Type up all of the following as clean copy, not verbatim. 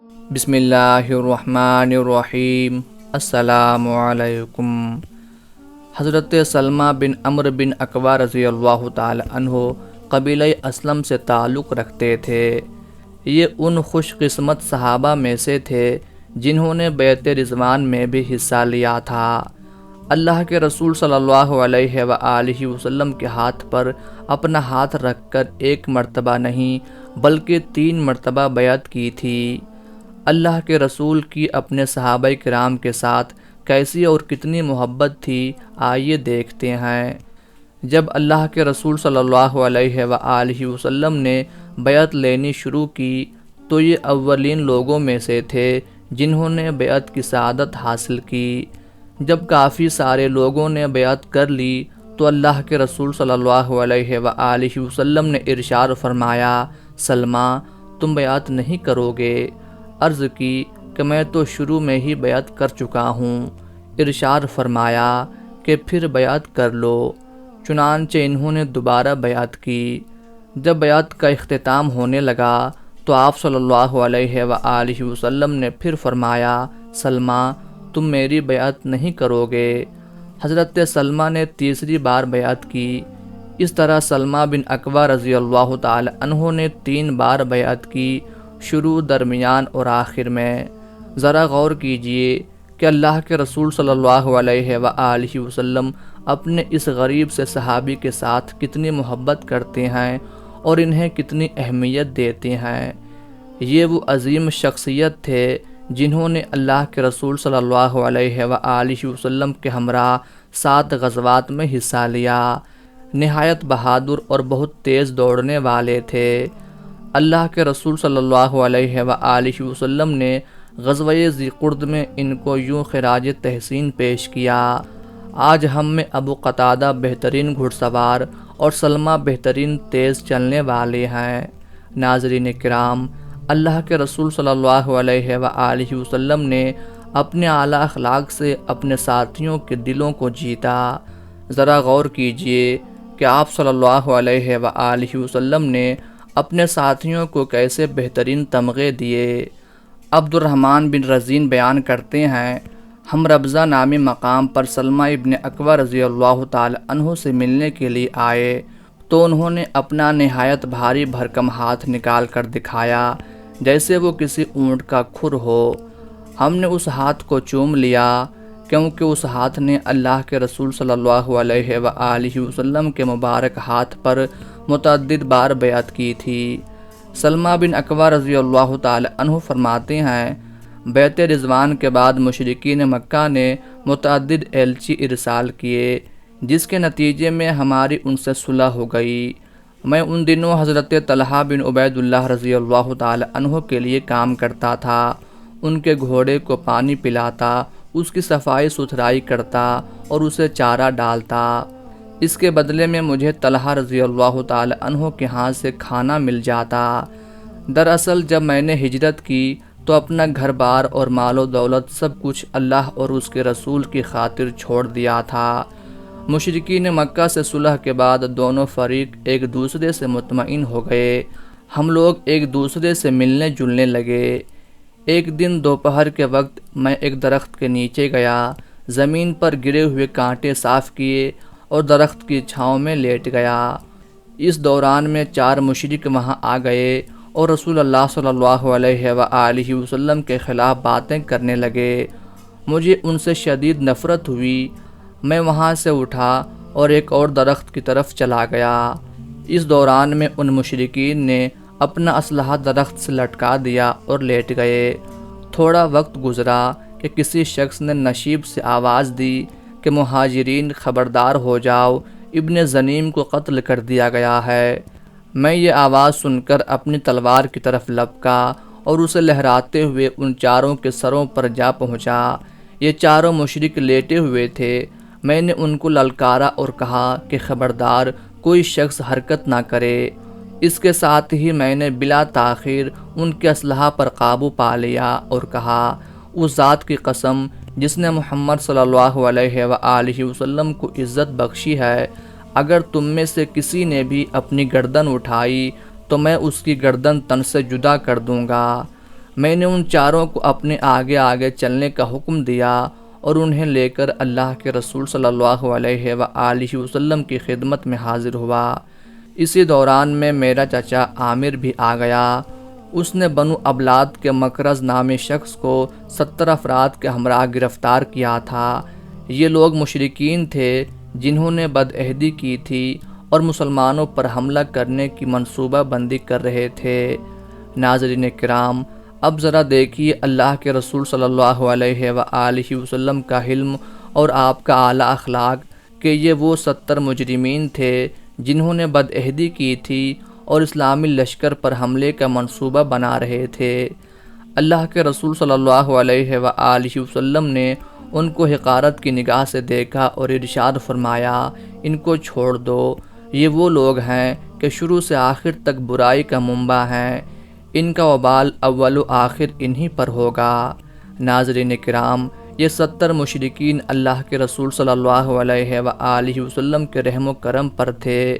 بسم اللہ الرحمن الرحیم۔ السلام علیکم۔ حضرت سلمہ بن عمرو بن اکوع رضی اللہ تعالی عنہ قبیلہ اسلم سے تعلق رکھتے تھے۔ یہ ان خوش قسمت صحابہ میں سے تھے جنہوں نے بیعت رضوان میں بھی حصہ لیا تھا۔ اللہ کے رسول صلی اللہ علیہ وآلہ وسلم کے ہاتھ پر اپنا ہاتھ رکھ کر ایک مرتبہ نہیں بلکہ 3 مرتبہ بیعت کی تھی۔ اللہ کے رسول کی اپنے صحابہ کرام کے ساتھ کیسی اور کتنی محبت تھی، آئیے دیکھتے ہیں۔ جب اللہ کے رسول صلی اللہ علیہ وآلہ وسلم نے بیعت لینی شروع کی تو یہ اولین لوگوں میں سے تھے جنہوں نے بیعت کی سعادت حاصل کی۔ جب کافی سارے لوگوں نے بیعت کر لی تو اللہ کے رسول صلی اللہ علیہ وآلہ وسلم نے ارشاد فرمایا، سلمہ تم بیعت نہیں کرو گے؟ عرض کی کہ میں تو شروع میں ہی بیعت کر چکا ہوں۔ ارشاد فرمایا کہ پھر بیعت کر لو۔ چنانچہ انہوں نے دوبارہ بیعت کی۔ جب بیعت کا اختتام ہونے لگا تو آپ صلی اللہ علیہ وآلہ وسلم نے پھر فرمایا، سلمہ تم میری بیعت نہیں کرو گے؟ حضرت سلمہ نے تیسری بار بیعت کی۔ اس طرح سلمہ بن اکوع رضی اللہ تعالی عنہ نے 3 بار بیعت کی، شروع، درمیان اور آخر میں۔ ذرا غور کیجئے کہ اللہ کے رسول صلی اللہ علیہ وآلہ وسلم اپنے اس غریب سے صحابی کے ساتھ کتنی محبت کرتے ہیں اور انہیں کتنی اہمیت دیتے ہیں۔ یہ وہ عظیم شخصیت تھے جنہوں نے اللہ کے رسول صلی اللہ علیہ وآلہ وسلم کے ہمراہ 7 غزوات میں حصہ لیا۔ نہایت بہادر اور بہت تیز دوڑنے والے تھے۔ اللہ کے رسول صلی اللہ علیہ وآلہ وسلم نے غزوہ ذی قرد میں ان کو یوں خراج تحسین پیش کیا، آج ہم میں ابو قتادہ بہترین گھڑ سوار اور سلمہ بہترین تیز چلنے والے ہیں۔ ناظرین کرام، اللہ کے رسول صلی اللہ علیہ وآلہ وسلم نے اپنے اعلیٰ اخلاق سے اپنے ساتھیوں کے دلوں کو جیتا۔ ذرا غور کیجئے کہ آپ صلی اللہ علیہ وآلہ وسلم نے اپنے ساتھیوں کو کیسے بہترین تمغے دیے۔ عبد الرحمن بن رزین بیان کرتے ہیں، ہم ربضہ نامی مقام پر سلمہ ابن اکوع رضی اللہ تعالی عنہ سے ملنے کے لیے آئے تو انہوں نے اپنا نہایت بھاری بھرکم ہاتھ نکال کر دکھایا جیسے وہ کسی اونٹ کا کھر ہو۔ ہم نے اس ہاتھ کو چوم لیا کیونکہ اس ہاتھ نے اللہ کے رسول صلی اللہ علیہ وآلہ وسلم کے مبارک ہاتھ پر متعدد بار بیعت کی تھی۔ سلمہ بن اکوع رضی اللہ تعالی عنہ فرماتے ہیں، بیعت رضوان کے بعد مشرکین مکہ نے متعدد ایلچی ارسال کیے جس کے نتیجے میں ہماری ان سے صلح ہو گئی۔ میں ان دنوں حضرت طلحہ بن عبید اللہ رضی اللہ تعالی عنہ کے لیے کام کرتا تھا، ان کے گھوڑے کو پانی پلاتا، اس کی صفائی ستھرائی کرتا اور اسے چارہ ڈالتا۔ اس کے بدلے میں مجھے طلحہ رضی اللہ تعالی عنہ کے ہاتھ سے کھانا مل جاتا۔ دراصل جب میں نے ہجرت کی تو اپنا گھر بار اور مال و دولت سب کچھ اللہ اور اس کے رسول کی خاطر چھوڑ دیا تھا۔ مشرکین مکہ سے صلح کے بعد دونوں فریق ایک دوسرے سے مطمئن ہو گئے۔ ہم لوگ ایک دوسرے سے ملنے جلنے لگے۔ ایک دن دوپہر کے وقت میں ایک درخت کے نیچے گیا، زمین پر گرے ہوئے کانٹے صاف کیے اور درخت کی چھاؤں میں لیٹ گیا۔ اس دوران میں 4 مشرک وہاں آ گئے اور رسول اللہ صلی اللہ علیہ وآلہ وسلم کے خلاف باتیں کرنے لگے۔ مجھے ان سے شدید نفرت ہوئی۔ میں وہاں سے اٹھا اور ایک اور درخت کی طرف چلا گیا۔ اس دوران میں ان مشرکین نے اپنا اسلحہ درخت سے لٹکا دیا اور لیٹ گئے۔ تھوڑا وقت گزرا کہ کسی شخص نے نشیب سے آواز دی کہ مہاجرین خبردار ہو جاؤ، ابن زنیم کو قتل کر دیا گیا ہے۔ میں یہ آواز سن کر اپنی تلوار کی طرف لپکا اور اسے لہراتے ہوئے ان 4 کے سروں پر جا پہنچا۔ یہ 4 مشرک لیٹے ہوئے تھے۔ میں نے ان کو للکارا اور کہا کہ خبردار کوئی شخص حرکت نہ کرے۔ اس کے ساتھ ہی میں نے بلا تاخیر ان کے اسلحہ پر قابو پا لیا اور کہا، اس ذات کی قسم جس نے محمد صلی اللہ علیہ وآلہ وسلم کو عزت بخشی ہے، اگر تم میں سے کسی نے بھی اپنی گردن اٹھائی تو میں اس کی گردن تن سے جدا کر دوں گا۔ میں نے ان چاروں کو اپنے آگے آگے چلنے کا حکم دیا اور انہیں لے کر اللہ کے رسول صلی اللہ علیہ وآلہ وسلم کی خدمت میں حاضر ہوا۔ اسی دوران میں میرا چچا عامر بھی آ گیا۔ اس نے بنو ابلاد کے مکرز نامی شخص کو 70 افراد کے ہمراہ گرفتار کیا تھا۔ یہ لوگ مشرکین تھے جنہوں نے بدعہدی کی تھی اور مسلمانوں پر حملہ کرنے کی منصوبہ بندی کر رہے تھے۔ ناظرین کرام، اب ذرا دیکھیے اللہ کے رسول صلی اللہ علیہ وآلہ وسلم کا حلم اور آپ کا اعلیٰ اخلاق کہ یہ وہ 70 مجرمین تھے جنہوں نے بدعہدی کی تھی اور اسلامی لشکر پر حملے کا منصوبہ بنا رہے تھے۔ اللہ کے رسول صلی اللہ علیہ وآلہ وسلم نے ان کو حقارت کی نگاہ سے دیکھا اور ارشاد فرمایا، ان کو چھوڑ دو، یہ وہ لوگ ہیں کہ شروع سے آخر تک برائی کا منبع ہیں، ان کا وبال اول و آخر انہی پر ہوگا۔ ناظرین کرام، یہ 70 مشرکین اللہ کے رسول صلی اللہ علیہ وآلہ وسلم کے رحم و کرم پر تھے۔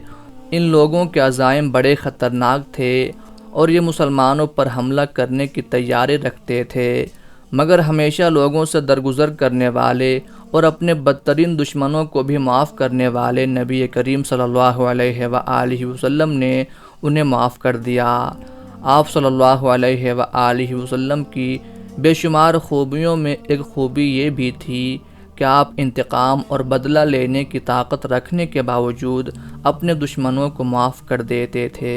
ان لوگوں کے عزائم بڑے خطرناک تھے اور یہ مسلمانوں پر حملہ کرنے کی تیاری رکھتے تھے، مگر ہمیشہ لوگوں سے درگزر کرنے والے اور اپنے بدترین دشمنوں کو بھی معاف کرنے والے نبی کریم صلی اللہ علیہ وآلہ وسلم نے انہیں معاف کر دیا۔ آپ صلی اللہ علیہ وآلہ وسلم کی بے شمار خوبیوں میں ایک خوبی یہ بھی تھی کہ آپ انتقام اور بدلہ لینے کی طاقت رکھنے کے باوجود اپنے دشمنوں کو معاف کر دیتے تھے۔